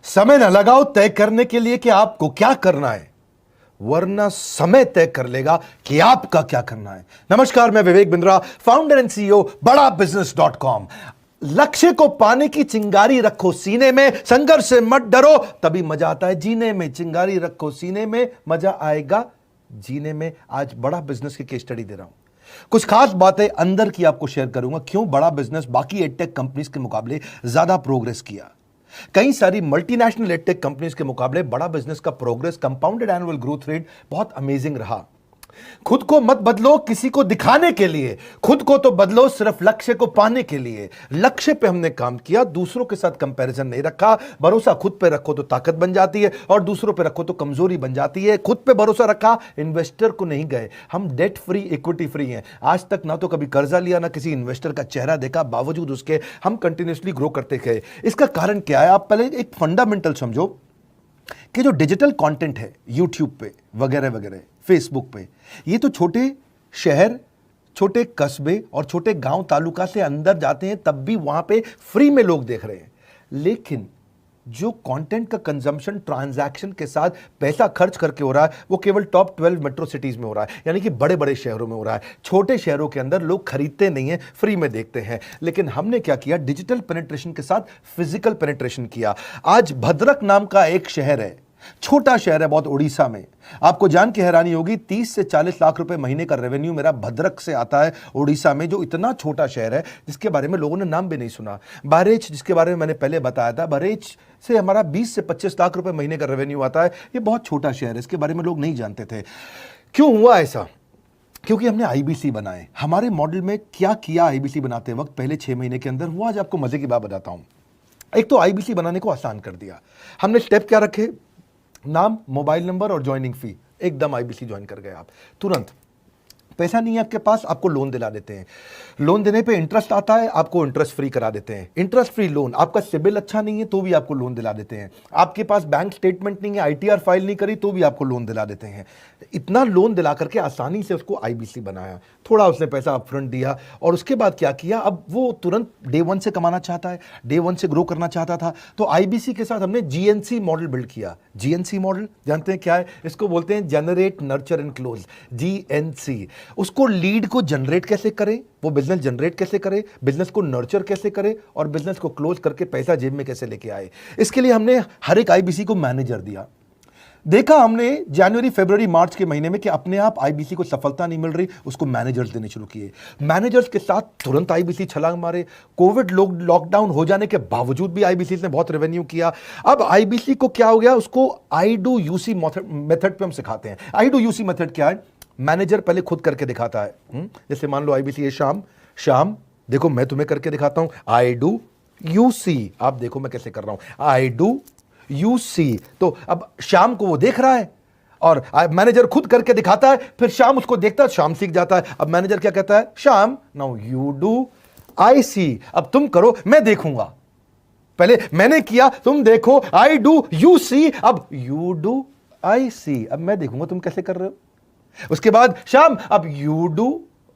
समय न लगाओ तय करने के लिए कि आपको क्या करना है, वरना समय तय कर लेगा कि आपका क्या करना है। नमस्कार, मैं Vivek Bindra, founder and CEO बड़ा बिजनेस.com। लक्ष्य को पाने की चिंगारी रखो सीने में, संघर्ष से मत डरो, तभी मजा आता है जीने में। चिंगारी रखो सीने में, मजा आएगा जीने में। आज बड़ा बिजनेस की केस स्टडी दे रहा हूं, कुछ खास बातें अंदर की आपको शेयर करूंगा, क्यों बड़ा बिजनेस बाकी एडटेक कंपनीज के मुकाबले ज्यादा प्रोग्रेस किया। कई सारी मल्टीनेशनल एडटेक कंपनीज के मुकाबले बड़ा बिजनेस का progress, compounded annual growth rate बहुत अमेजिंग रहा। खुद को मत बदलो किसी को दिखाने के लिए, खुद को तो बदलो सिर्फ लक्ष्य को पाने के लिए। लक्ष्य पे हमने काम किया, दूसरों के साथ कंपैरिजन नहीं रखा। भरोसा खुद पे रखो तो ताकत बन जाती है, और दूसरों पे रखो तो कमजोरी बन जाती है। खुद पे भरोसा रखा, इन्वेस्टर को नहीं गए। हम डेट फ्री, इक्विटी फ्री हैं। आज तक ना तो कभी कर्जा लिया, ना किसी इन्वेस्टर का चेहरा देखा, बावजूद उसके हम कंटिन्यूसली ग्रो करते गए। इसका कारण क्या है? आप पहले एक फंडामेंटल समझो कि जो डिजिटल कंटेंट है यूट्यूब पे वगैरह वगैरह, फेसबुक पे, ये तो छोटे शहर, छोटे कस्बे और छोटे गांव तालुका से अंदर जाते हैं, तब भी वहां पे फ्री में लोग देख रहे हैं। लेकिन जो कंटेंट का कंजम्पशन ट्रांजैक्शन के साथ पैसा खर्च करके हो रहा है, वो केवल टॉप 12 मेट्रो सिटीज में हो रहा है, यानी कि बड़े बड़े शहरों में हो रहा है। छोटे शहरों के अंदर लोग खरीदते नहीं हैं, फ्री में देखते हैं। लेकिन हमने क्या किया? डिजिटल पेनिट्रेशन के साथ फिजिकल पेनिट्रेशन किया। आज भद्रक नाम का एक शहर है, छोटा शहर है बहुत, उड़ीसा में। आपको जान के हैरानी होगी, 30 से 40 लाख रुपए महीने का रेवेन्यू मेरा भद्रक से आता है, उड़ीसा में, जो इतना छोटा शहर है जिसके बारे में लोगों ने नाम भी नहीं सुना। बहरेच, जिसके बारे में मैंने पहले बताया था, बहरेच से हमारा 20 से 25 लाख रुपए महीने का रेवेन्यू आता है। ये बहुत छोटा शहर है, इसके बारे में लोग नहीं जानते थे। क्यों हुआ ऐसा? क्योंकि हमने आईबीसी बनाए। हमारे मॉडल में क्या किया आईबीसी बनाते वक्त, पहले 6 महीने के अंदर हुआ, आज आपको मजे की बात बताता हूं। एक तो आईबीसी बनाने को आसान कर दिया हमने। स्टेप क्या रखे? नाम, मोबाइल नंबर और ज्वाइनिंग फी। एकदम आईबीसी ज्वाइन कर गए आप तुरंत। पैसा नहीं है आपके पास, आपको लोन दिला देते हैं। लोन देने पे इंटरेस्ट आता है, आपको इंटरेस्ट फ्री करा देते हैं। Interest free loan. आपका सिबिल अच्छा नहीं है तो भी आपको लोन दिला देते हैं। आपके पास बैंक स्टेटमेंट नहीं है, आईटीआर फाइल नहीं करी तो भी आपको लोन दिला देते हैं। इतना लोन दिला करके आसानी से उसको आईबीसी बनाया। थोड़ा उसने पैसा अपफ्रंट दिया, और उसके बाद क्या किया? अब वो तुरंत डे 1 से कमाना चाहता है, डे 1 से ग्रो करना चाहता था, तो आईबीसी के साथ हमने जीएनसी मॉडल बिल्ड किया। जीएनसी मॉडल जानते हैं क्या है? इसको बोलते हैं generate, nurture and close, GNC. उसको लीड को जनरेट कैसे करें, वो बिजनेस जनरेट कैसे करे, बिजनेस को नर्चर कैसे करे, और बिजनेस को क्लोज करके पैसा जेब में कैसे लेके आए। इसके लिए हमने हर एक आईबीसी को मैनेजर दिया। देखा हमने जनवरी, फरवरी, मार्च के महीने में कि अपने आप आईबीसी को सफलता नहीं मिल रही, उसको मैनेजर्स देने शुरू किए। मैनेजर्स के साथ तुरंत आईबीसी छलांग मारे। कोविड लॉकडाउन हो जाने के बावजूद भी आईबीसी ने बहुत रेवेन्यू किया। अब आईबीसी को क्या हो गया? उसको आई डू यूसी मेथड पे हम सिखाते हैं। आई डू यूसी मेथड क्या है? मैनेजर पहले खुद करके दिखाता है। जैसे मान लो आईबीसी है शाम, देखो मैं तुम्हें करके दिखाता हूं, आई डू यू सी। आप देखो मैं कैसे कर रहा हूं, आई डू यू सी। तो अब शाम को वो देख रहा है, और मैनेजर खुद करके दिखाता है, फिर शाम उसको देखता है, शाम सीख जाता है। अब मैनेजर क्या कहता है? शाम, नाउ यू डू आई सी। अब तुम करो, मैं देखूंगा। पहले मैंने किया, तुम देखो, आई डू यू सी, अब यू डू आई सी। अब मैं देखूंगा तुम कैसे कर रहे हो। उसके बाद शाम, अब यू डू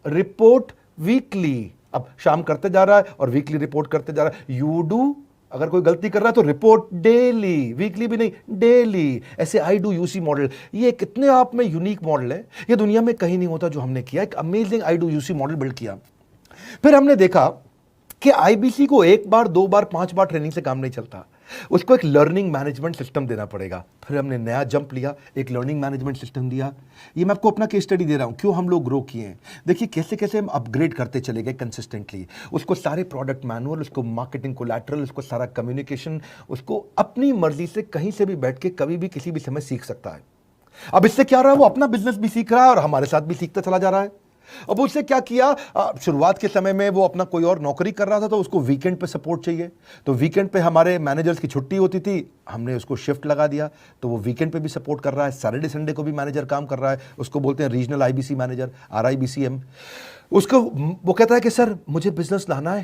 रिपोर्ट वीकली। अब शाम करते जा रहा है और वीकली रिपोर्ट करते जा रहा है। यू डू, अगर कोई गलती कर रहा है तो रिपोर्ट डेली, वीकली भी नहीं, डेली। ऐसे आई डू यूसी मॉडल, ये कितने आप में यूनिक मॉडल है, ये दुनिया में कहीं नहीं होता जो हमने किया। एक amazing I do UC model build किया। फिर हमने देखा कि आईबीसी को 1 बार, 2 बार, 5 बार ट्रेनिंग से काम नहीं चलता, उसको एक लर्निंग मैनेजमेंट सिस्टम देना पड़ेगा। फिर हमने नया जंप लिया, एक लर्निंग मैनेजमेंट सिस्टम दिया। ये मैं आपको अपना केस स्टडी दे रहा हूं, क्यों हम लोग ग्रो किए हैं। देखिए कैसे कैसे हम अपग्रेड करते चले गए कंसिस्टेंटली। उसको सारे प्रोडक्ट मैनुअल, उसको मार्केटिंग कोलैटरल, उसको सारा कम्युनिकेशन, उसको अपनी मर्जी से कहीं से भी बैठ के कभी भी किसी भी समय सीख सकता है। अब इससे क्या रहा है? वो अपना बिजनेस भी सीख रहा है और हमारे साथ भी सीखता चला जा रहा है। अब उससे क्या किया? शुरुआत के समय में वो अपना कोई और नौकरी कर रहा था, तो उसको वीकेंड पे सपोर्ट चाहिए। तो वीकेंड पे हमारे मैनेजर्स की छुट्टी होती थी, हमने उसको शिफ्ट लगा दिया, तो वो वीकेंड पे भी सपोर्ट कर रहा है। सैटरडे संडे को भी मैनेजर काम कर रहा है। उसको बोलते हैं रीजनल आईबीसी मैनेजर, RIBCM। उसको वो कहता है कि सर मुझे बिजनेस लाना है,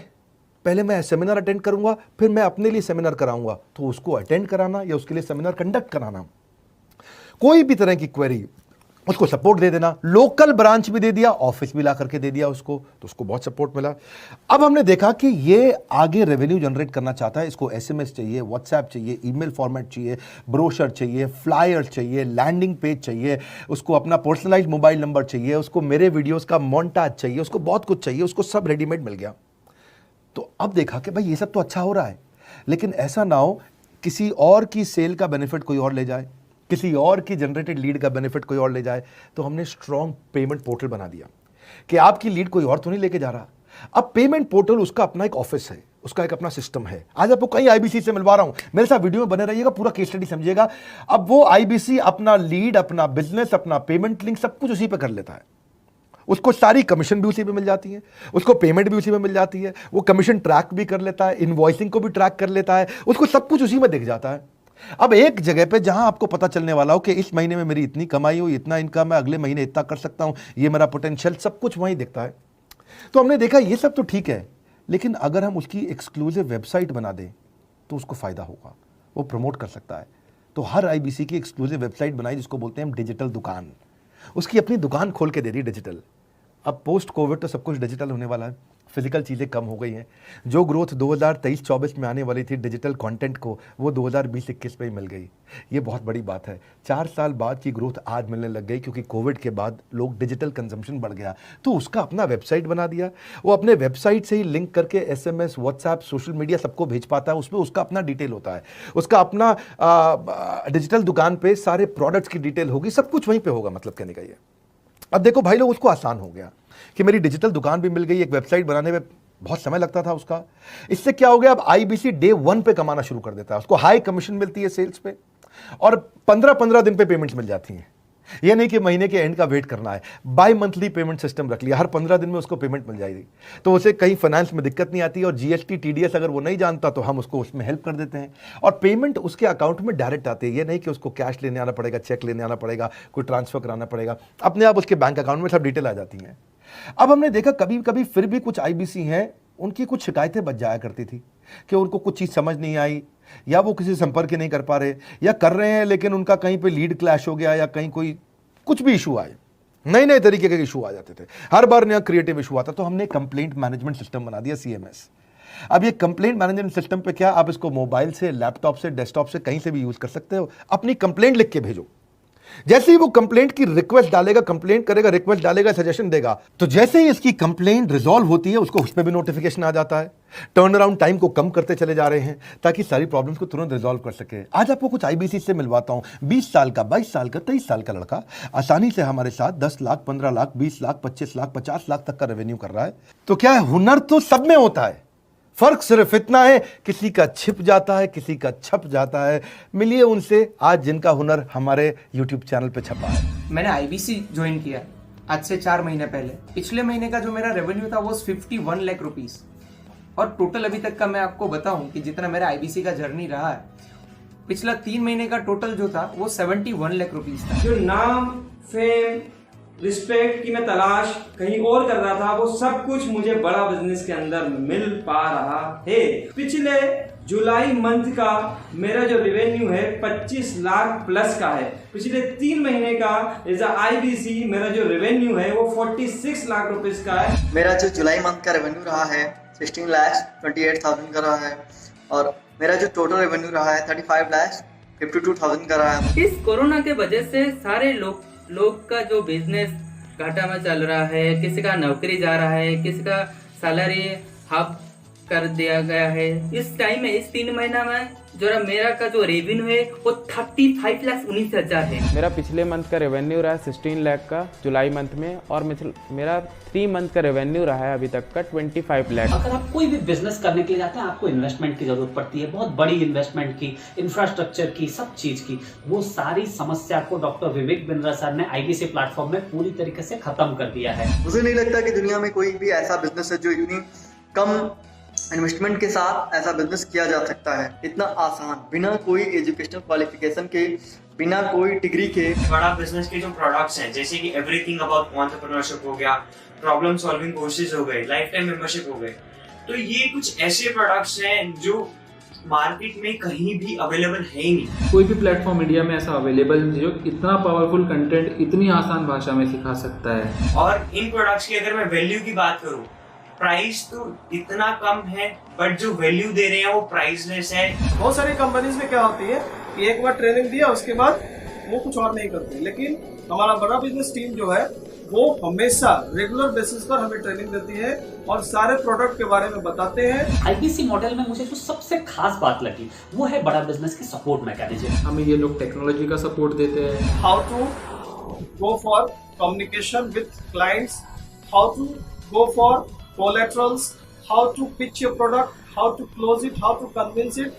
पहले मैं सेमिनार अटेंड करूंगा, फिर मैं अपने लिए सेमिनार कराऊंगा। तो उसको अटेंड कराना या उसके लिए सेमिनार कंडक्ट कराना, कोई भी तरह की क्वेरी उसको सपोर्ट दे देना, लोकल ब्रांच भी दे दिया, ऑफिस भी ला करके दे दिया उसको, तो उसको बहुत सपोर्ट मिला। अब हमने देखा कि ये आगे रेवेन्यू जनरेट करना चाहता है, इसको एसएमएस चाहिए, व्हाट्सएप चाहिए, ईमेल फॉर्मेट चाहिए, ब्रोशर चाहिए, फ्लायर चाहिए, लैंडिंग पेज चाहिए, उसको अपना पर्सनलाइज्ड मोबाइल नंबर चाहिए, उसको मेरे वीडियोस का मोन्टाज चाहिए, उसको बहुत कुछ चाहिए, उसको सब रेडीमेड मिल गया। तो अब देखा कि भाई ये सब तो अच्छा हो रहा है, लेकिन ऐसा ना हो किसी और की सेल का बेनिफिट कोई और ले जाए, किसी और की जनरेटेड लीड का बेनिफिट कोई और ले जाए। तो हमने स्ट्रॉन्ग पेमेंट पोर्टल बना दिया कि आपकी लीड कोई और तो नहीं लेके जा रहा। अब पेमेंट पोर्टल उसका अपना एक ऑफिस है, उसका एक अपना सिस्टम है। आज आपको कई आईबीसी से मिलवा रहा हूं, मेरे साथ वीडियो में बने रहिएगा, पूरा केस स्टडी समझिएगा। अब वो आईबीसी अपना लीड, अपना बिजनेस, अपना पेमेंट लिंक सब कुछ उसी पे कर लेता है। उसको सारी कमीशन भी उसी पे मिल जाती है, उसको पेमेंट भी उसी में मिल जाती है, वो कमीशन ट्रैक भी कर लेता है, इनवॉइसिंग को भी ट्रैक कर लेता है, उसको सब कुछ उसी में दिख जाता है। अब एक जगह पे जहां आपको पता चलने वाला हो कि इस महीने में मेरी इतनी कमाई हुई, इतना इनकम है, अगले महीने इतना कर सकता हूं, ये मेरा पोटेंशियल, सब कुछ वहीं दिखता है। तो हमने देखा ये सब तो ठीक है, लेकिन अगर हम उसकी एक्सक्लूसिव वेबसाइट बना दें तो उसको फायदा होगा, वो प्रमोट कर सकता है। तो हर आईबीसी की एक्सक्लूसिव वेबसाइट बनाई जिसको बोलते हैं हम डिजिटल दुकान, उसकी अपनी दुकान खोल के दे दी डिजिटल। अब पोस्ट कोविड तो सब कुछ डिजिटल होने वाला है, फिजिकल चीज़ें कम हो गई हैं। जो ग्रोथ 2023-24 में आने वाली थी डिजिटल कंटेंट को, वो 2020-21 में ही मिल गई। ये बहुत बड़ी बात है। 4 साल बाद की ग्रोथ आज मिलने लग गई, क्योंकि कोविड के बाद लोग डिजिटल कंजम्पशन बढ़ गया। तो उसका अपना वेबसाइट बना दिया, वो अपने वेबसाइट से ही लिंक करके एसएमएस, व्हाट्सएप, सोशल मीडिया सबको भेज पाता है। उसमें उसका अपना डिटेल होता है, उसका अपना डिजिटल दुकान पे सारे प्रोडक्ट्स की डिटेल होगी, सब कुछ वहीं पर होगा। मतलब कहने का ये, अब देखो भाई लोग, उसको आसान हो गया कि मेरी डिजिटल दुकान भी मिल गई। एक वेबसाइट बनाने में बहुत समय लगता था उसका, इससे क्या हो गया, अब आईबीसी डे 1 पे कमाना शुरू कर देता है। उसको हाई कमीशन मिलती है सेल्स पे, और 15-15 दिन पे पेमेंट्स मिल जाती हैं। ये नहीं कि महीने के एंड का वेट करना है, बाई मंथली पेमेंट सिस्टम रख लिया, हर 15 दिन में उसको पेमेंट मिल जाएगी। तो उसे कहीं फाइनेंस में दिक्कत नहीं आती, और जीएसटी, टीडीएस अगर वो नहीं जानता तो हम उसको उसमें हेल्प कर देते हैं, और पेमेंट उसके अकाउंट में डायरेक्ट आती है। ये नहीं कि उसको कैश लेने आना पड़ेगा, चेक लेने आना पड़ेगा, कोई ट्रांसफर कराना पड़ेगा, अपने आप उसके बैंक अकाउंट में सब डिटेल आ जाती हैं। अब हमने देखा कभी कभी फिर भी कुछ आईबीसी हैं, उनकी कुछ शिकायतें बच जाया करती थी कि उनको कुछ चीज़ समझ नहीं आई, या वो किसी से संपर्क ही नहीं कर पा रहे, या कर रहे हैं लेकिन उनका कहीं पे लीड क्लैश हो गया, या कहीं कोई कुछ भी इशू आए, नए नए तरीके के इशू आ जाते थे, हर बार नया क्रिएटिव इशू आता। तो हमने कंप्लेंट मैनेजमेंट सिस्टम बना दिया, सीएमएस। अब ये कंप्लेंट मैनेजमेंट सिस्टम पे क्या, आप इसको मोबाइल से, लैपटॉप से, डेस्कटॉप से, कहीं से भी यूज कर सकते हो। अपनी कंप्लेंट लिख के भेजो, जैसे ही वो कंप्लेंट की रिक्वेस्ट डालेगा, कंप्लेंट करेगा, रिक्वेस्ट डालेगा, सजेशन देगा, तो जैसे ही इसकी कंप्लेंट रिजॉल्व होती है उसको उस पर भी नोटिफिकेशन आ जाता है। टर्न अराउंड टाइम को कम करते चले जा रहे हैं ताकि सारी प्रॉब्लम्स को तुरंत रिजॉल्व कर सके। आज आपको कुछ आईबीसी से मिलवाता हूं। 20 साल का, 22 साल का, 23 साल का लड़का आसानी से हमारे साथ 10 लाख, 15 लाख, 20 लाख, 25 लाख, 50 लाख तक का रेवेन्यू कर रहा है। तो क्या है, हुनर तो सब में होता है, फर्क सिर्फ इतना है किसी का छिप जाता है, किसी का छप जाता है। मिलिए उनसे आज जिनका हुनर हमारे YouTube चैनल पे छपा है। मैंने आईबीसी ज्वाइन किया आज से 4 महीने पहले। पिछले महीने का जो मेरा रेवेन्यू था वो 51 लाख रुपीस, और टोटल अभी तक का मैं आपको बताऊं कि जितना मेरा आईबीसी का जर्नी रहा है, पिछला 3 महीने का टोटल जो था वो 71 लाख रुपीस था। जो नाम, फेम, रिस्पेक्ट की मैं तलाश कहीं और कर रहा था, वो सब कुछ मुझे बड़ा बिजनेस के अंदर मिल पा रहा है। पिछले जुलाई मंथ का मेरा जो रेवेन्यू है 25 लाख प्लस का है। पिछले 3 महीने का एज आईबीसी मेरा जो रेवेन्यू है वो 46 लाख रुपीस का है। मेरा जो जुलाई मंथ का रेवेन्यू रहा है 16,28,000 का रहा है, और मेरा जो टोटल रेवेन्यू रहा है 35,52,000 का रहा है। इस कोरोना के वजह से सारे लोग का जो बिजनेस घाटा में चल रहा है, किसी का नौकरी जा रहा है, किसी का सैलरी हाफ कर दिया गया है। इस टाइम में, इस 3 महीना में जो मेरा का जो रेवेन्यू है वो 35,19,000 है। मेरा पिछले मंथ का रेवेन्यू रहा है 16 लाख का जुलाई मंथ में, और मेरा 3 मंथ का रेवेन्यू रहा है अभी तक का 25 लाख। अगर आप कोई भी बिजनेस करने के लिए जाते हैं, आपको इन्वेस्टमेंट की जरूरत पड़ती है, बहुत बड़ी इन्वेस्टमेंट की, इंफ्रास्ट्रक्चर की, सब चीज की। वो सारी समस्या को डॉक्टर विवेक बिंद्रा सर ने आईबीसी प्लेटफॉर्म में पूरी तरीके से खत्म कर दिया है। मुझे नहीं लगता कि दुनिया में कोई भी ऐसा बिजनेस है जो इतनी कम इन्वेस्टमेंट के साथ ऐसा बिजनेस किया जा सकता है, इतना आसान, बिना कोई एजुकेशनल क्वालिफिकेशन के, बिना कोई डिग्री के। बड़ा बिजनेस के जो प्रोडक्ट्स हैं, जैसे कि एवरीथिंग अबाउट एंटरप्रेन्योरशिप हो गया, प्रॉब्लम सॉल्विंग कोर्सेज हो गए, लाइफ टाइम मेंबरशिप हो गए, तो ये कुछ ऐसे प्रोडक्ट्स हैं जो मार्केट में कहीं भी अवेलेबल है ही नहीं। कोई भी प्लेटफॉर्म इंडिया में ऐसा अवेलेबल नहीं जो इतना पावरफुल कंटेंट इतनी आसान भाषा में सिखा सकता है। और इन प्रोडक्ट्स की अगर मैं वैल्यू की बात करूं, प्राइस तो इतना कम है बट जो वैल्यू दे रहे हैं वो प्राइसलेस है। बहुत सारी कंपनीज में क्या होती है कि एक बार ट्रेनिंग दिया उसके बाद वो कुछ और नहीं करते, लेकिन हमारा बड़ा बिजनेस टीम जो है वो हमेशा रेगुलर बेसिस पर हमें ट्रेनिंग देती है और सारे प्रोडक्ट के बारे में बताते हैं। आईबीसी मॉडल में मुझे जो सबसे खास बात लगी वो है बड़ा बिजनेस की सपोर्ट मैकेनिज्म। हमें ये लोग टेक्नोलॉजी का सपोर्ट देते हैं। How to go for communication with clients, how to go for collaterals, how to pitch your product, how to close it, how to convince it,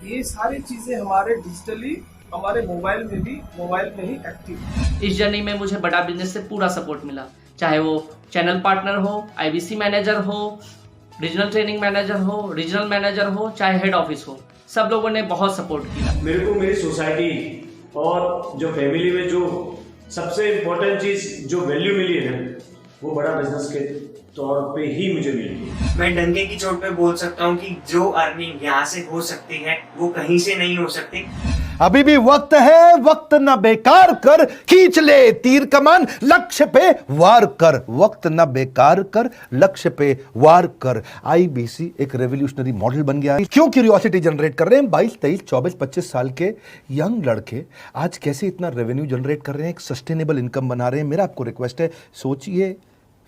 ये सारी चीजें हमारे डिजिटली हमारे मोबाइल में ही एक्टिव। इस जर्नी में मुझे बड़ा बिजनेस से पूरा सपोर्ट मिला, चाहे वो चैनल पार्टनर हो, आईबीसी मैनेजर हो, रीजनल ट्रेनिंग मैनेजर हो, रीजनल मैनेजर हो, चाहे हेड ऑफिस हो, सब लोगों ने बहुत सपोर्ट किया। मेरे को मेरी सोसाइटी और जो फैमिली में जो सबसे इम्पोर्टेंट चीज जो वैल्यू मिली है ना, वो बड़ा बिजनेस के तौर पे ही मुझे मिली। मैं डंके की चोट पे बोल सकता हूँ कि जो अर्निंग यहाँ से हो सकती है वो कहीं से नहीं हो सकती। अभी भी वक्त है, वक्त न बेकार कर, खींच ले तीर कमान, लक्ष्य पे वार कर, वक्त न बेकार कर, लक्ष्य पे वार कर। आईबीसी एक रेवोल्यूशनरी मॉडल बन गया है। क्यों क्यूरियोसिटी जनरेट कर रहे हैं 22, 23, 24, 25 साल के यंग लड़के आज कैसे इतना रेवेन्यू जनरेट कर रहे हैं, एक सस्टेनेबल इनकम बना रहे हैं। मेरा आपको रिक्वेस्ट है, सोचिए,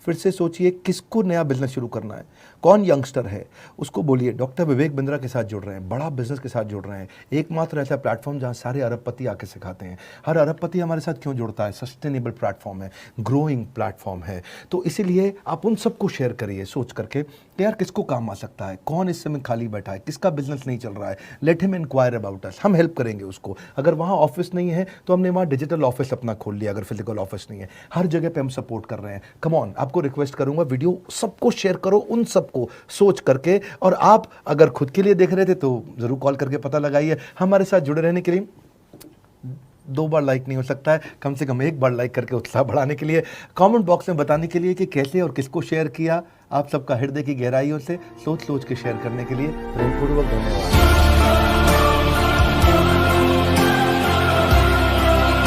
फिर से सोचिए, किसको नया बिजनेस शुरू करना है, कौन यंगस्टर है, उसको बोलिए डॉक्टर विवेक बिंद्रा के साथ जुड़ रहे हैं, बड़ा बिजनेस के साथ जुड़ रहे हैं। एकमात्र ऐसा प्लेटफॉर्म जहां सारे अरबपति आके सिखाते हैं। हर अरबपति हमारे साथ क्यों जुड़ता है? सस्टेनेबल प्लेटफॉर्म है, ग्रोइंग प्लेटफॉर्म है। तो इसीलिए आप उन सबको शेयर करिए सोच करके कि यार किसको काम आ सकता है, कौन इस समय खाली बैठा है, किसका बिजनेस नहीं चल रहा है, let him inquire about us, हम हेल्प करेंगे उसको। अगर वहाँ ऑफिस नहीं है तो हमने वहाँ डिजिटल ऑफिस अपना खोल लिया, अगर फिजिकल ऑफिस नहीं है, हर जगह पे हम सपोर्ट कर रहे हैं। कम ऑन, आपको रिक्वेस्ट करूंगा वीडियो सबको शेयर करो, उन सबको सोच करके। और आप अगर खुद के लिए देख रहे थे तो जरूर कॉल करके पता लगाइए। हमारे साथ जुड़े रहने के लिए 2 बार लाइक नहीं हो सकता है, कम से कम 1 बार लाइक करके उत्साह बढ़ाने के लिए, कमेंट बॉक्स में बताने के लिए कि कैसे और किसको शेयर किया। आप सबका हृदय की गहराइयों से सोच सोच के शेयर करने के लिए प्रेमपूर्वक धन्यवाद।